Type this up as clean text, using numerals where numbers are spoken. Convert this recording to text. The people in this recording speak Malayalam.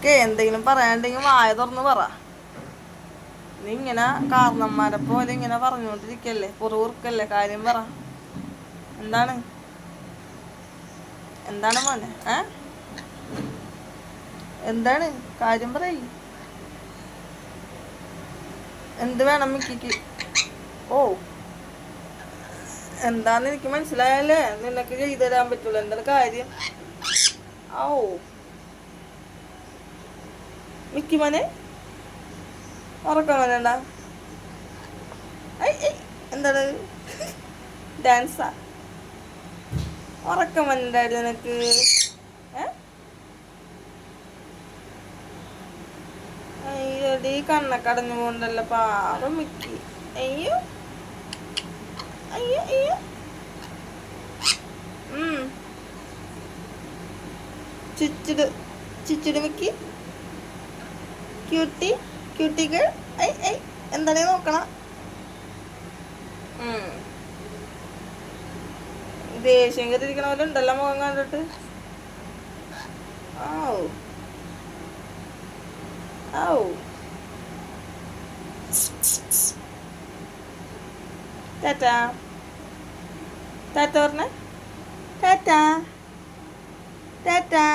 എന്തെങ്കിലും പറയാണ്ടെങ്കിൽ വായ തുറന്ന് പറ. നീ ഇങ്ങനെ കാരണന്മാരെ പോലെ ഇങ്ങനെ പറഞ്ഞുകൊണ്ടിരിക്കല്ലേ, പുറകുറുക്കല്ലേ, കാര്യം പറ. എന്താണ് എന്താണ് മോനെ? എന്താണ് കാര്യം പറയ്. എന്ത് വേണം മിക്കിക്ക്? ഓ, എന്താന്ന് എനിക്ക് മനസ്സിലായല്ലേ. നിനക്ക് ചെയ്തു തരാൻ പറ്റുള്ളൂ. എന്താണ് കാര്യം? ഓ, മിക്കി മോനെ ഉറക്കം വേണ്ട. എന്താണ് ഡാൻസാ? ഉറക്കം വന്നിട്ടായിരുന്നു നിനക്ക്? അയ്യോടി, കണ്ണൊക്കെ അടഞ്ഞു പോകണ്ടല്ലോ പാവം മിക്കി. അയ്യോ അയ്യോ അയ്യോ. ചിച്ചിട് ചിച്ചിട് മിക്കി. Cutie cutie girl. എന്താണ് നോക്കണം? ദേഷ്യം കയറിയിരിക്കണ പോലെ ഉണ്ടല്ലോ മുഖം കണ്ടിട്ട്. ഓ ഓ, ടാറ്റാ ടാറ്റ പറഞ്ഞേ. ടാറ്റാ ടാറ്റാ.